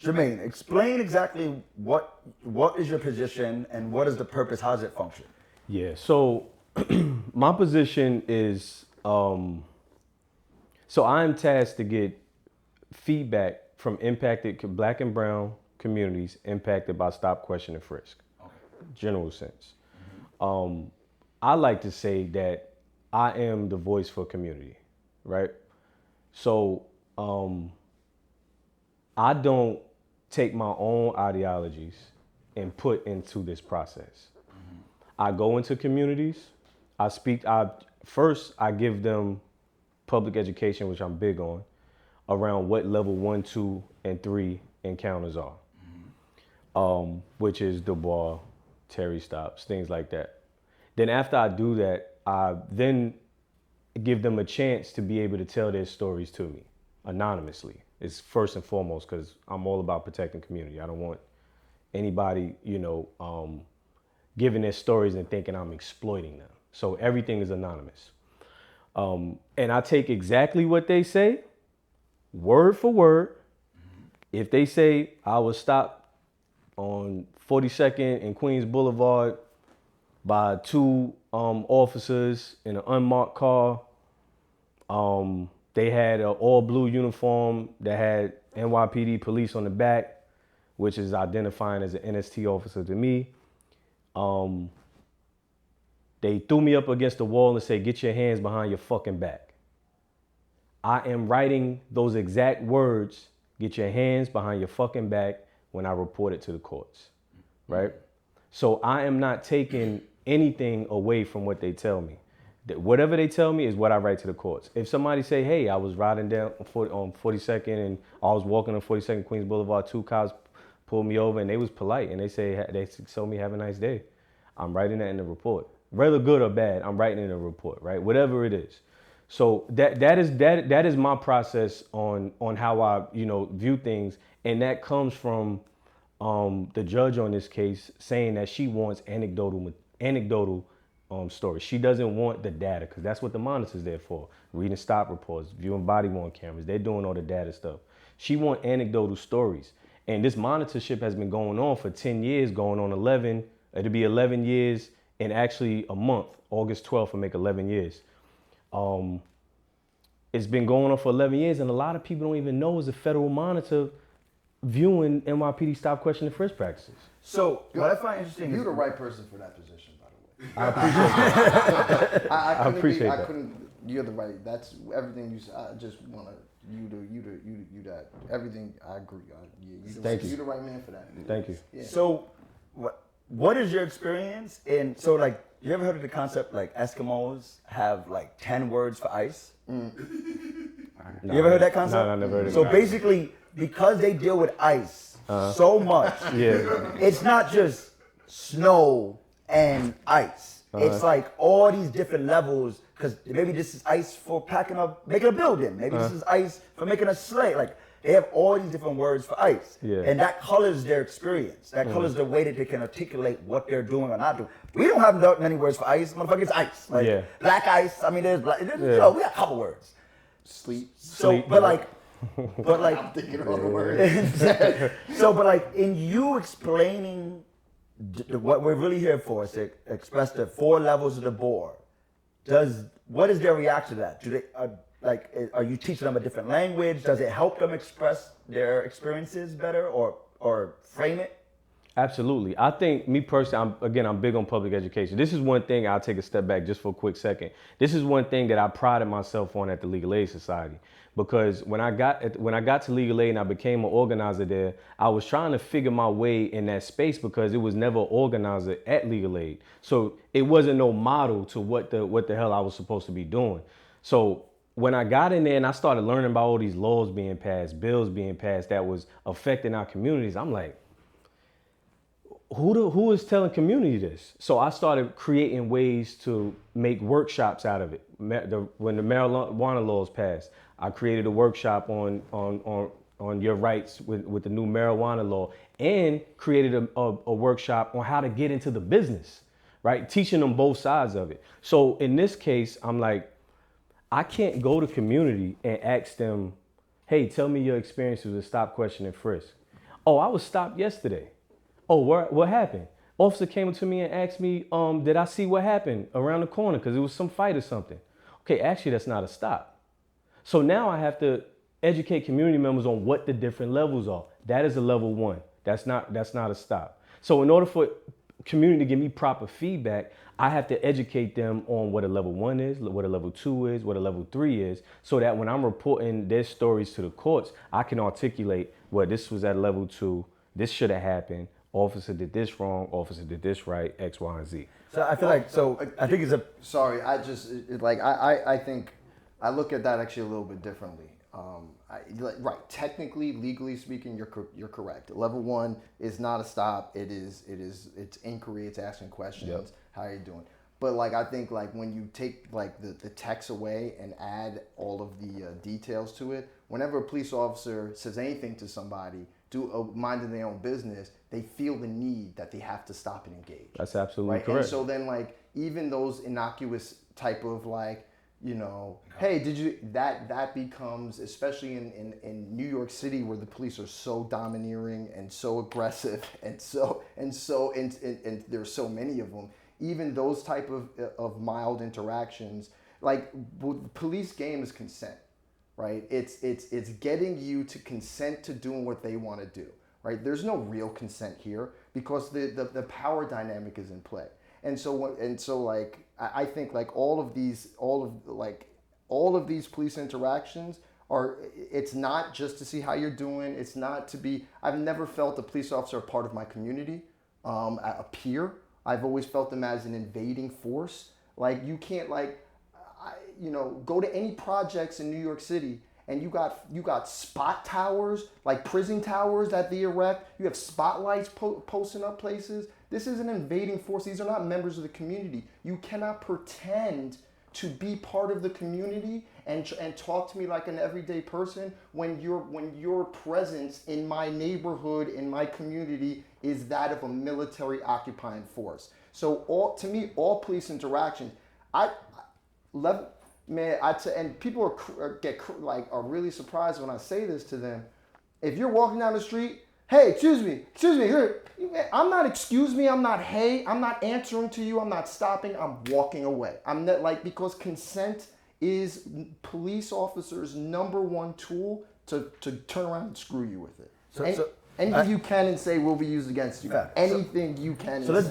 Germain, explain exactly what is your position and what is the purpose, how does it function? Yeah, so my position is, so I'm tasked to get feedback from impacted Black and brown communities impacted by Stop, Question, and Frisk, general sense. I like to say that I am the voice for community, right? So I don't take my own ideologies and put into this process. I go into communities, I give them public education, which I'm big on, around what level 1, 2, and 3 encounters are, which is Dubois, Terry stops, things like that. Then after I do that, I then give them a chance to be able to tell their stories to me anonymously. It's first and foremost because I'm all about protecting community. I don't want anybody, giving their stories and thinking I'm exploiting them. So everything is anonymous. And I take exactly what they say, word for word. If they say I was stopped on 42nd and Queens Boulevard by 2 officers in an unmarked car, they had an all blue uniform that had NYPD police on the back, which is identifying as an NST officer to me. They threw me up against the wall and said, "Get your hands behind your fucking back." I am writing those exact words, "Get your hands behind your fucking back," when I report it to the courts, right? So I am not taking anything away from what they tell me. Whatever they tell me is what I write to the courts. If somebody say, "Hey, I was riding down on 42nd and I was walking on 42nd Queens Boulevard, 2 cops pulled me over," and they was polite and they told me, "Have a nice day," I'm writing that in the report. Whether good or bad, I'm writing in a report, right? Whatever it is. So that is my process on how I view things, and that comes from the judge on this case saying that she wants anecdotal stories. She doesn't want the data because that's what the monitor's there for. Reading stop reports, viewing body worn cameras, they're doing all the data stuff. She wants anecdotal stories, and this monitorship has been going on for 10 years, going on 11. It'll be 11 years. In actually a month, August 12th will make 11 years. It's been going on for 11 years, and a lot of people don't even know it's a federal monitor viewing NYPD Stop, Question, and Frisk practices. So what I find interesting You're the right person for that position, by the way. I appreciate that. I appreciate that. You're the right. That's everything you said. I just want you that everything. I agree. Thank you. You're the right man for that. Thank you. Yeah. So what is your experience in, so like, you ever heard of the concept like Eskimos have like 10 words for ice? No, you ever heard that concept? No, I never heard of it. So basically, because they deal with ice so much, it's not just snow and ice. It's like all these different levels, because maybe this is ice for making a building. Maybe this is ice for making a sleigh. Like, they have all these different words for ice. Yeah. And that colors their experience. That colors the way that they can articulate what they're doing or not doing. We don't have that many words for ice. Motherfucker, it's ice. Like, black ice. I mean, there's we got a couple words. Sleep. So, but like, I'm thinking of all the words. So, but like, in you explaining what we're really here for is to express the 4 levels of the board. What is their reaction to that? Do they are you teaching them a different language? Does it help them express their experiences better or frame it? Absolutely. I think, me personally, I'm big on public education. This is one thing, I'll take a step back just for a quick second. This is one thing that I prided myself on at the Legal Aid Society. Because when I got to Legal Aid and I became an organizer there, I was trying to figure my way in that space because it was never an organizer at Legal Aid. So it wasn't no model to what the hell I was supposed to be doing. So when I got in there and I started learning about all these laws being passed, bills being passed that was affecting our communities, I'm like, who is telling community this? So I started creating ways to make workshops out of it. When the marijuana laws passed, I created a workshop on your rights with the new marijuana law, and created a workshop on how to get into the business, right? Teaching them both sides of it. So in this case, I'm like, I can't go to community and ask them, "Hey, tell me your experiences with Stop, Question, and Frisk." Oh, I was stopped yesterday. Oh, what happened? Officer came to me and asked me, did I see what happened around the corner? Because it was some fight or something. Okay, actually, that's not a stop. So now I have to educate community members on what the different levels are. That is a level 1. That's not a stop. So in order for community to give me proper feedback, I have to educate them on what a level 1 is, what a level 2 is, what a level 3 is, so that when I'm reporting their stories to the courts, I can articulate, well, this was at level 2, this should have happened, officer did this wrong, officer did this right, X, Y, and Z. So I feel like, I think it's a... Sorry, I think I look at that actually a little bit differently. Right, technically, legally speaking, you're correct. Level 1 is not a stop. It's inquiry. It's asking questions. Yep. How are you doing? But like I think like when you take like the text away and add all of the details to it, whenever a police officer says anything to somebody, minding their own business, they feel the need that they have to stop and engage. That's absolutely right? correct. And so then like even those innocuous type of like, you know, hey, did you, that becomes, especially in New York City where the police are so domineering and so aggressive and there's so many of them, even those type of mild interactions, like police game is consent, right? It's getting you to consent to doing what they want to do, right? There's no real consent here because the power dynamic is in play. And so like I think like all of these police interactions are, it's not just to see how you're doing. It's not to be, I've never felt a police officer a part of my community, a peer. I've always felt them as an invading force. Like you can't go to any projects in New York City and you got spot towers, like prison towers that they erect. You have spotlights posting up places. This is an invading force. These are not members of the community. You cannot pretend to be part of the community and talk to me like an everyday person when your presence in my neighborhood, in my community, is that of a military occupying force. So all police interactions, and people are really surprised when I say this to them. If you're walking down the street, hey, excuse me, I'm not excuse me, I'm not hey, I'm not answering to you, I'm not stopping, I'm walking away. I'm not because consent is police officers' #1 tool to turn around and screw you with it. Anything you can and say will be used against you. Anything you can and say.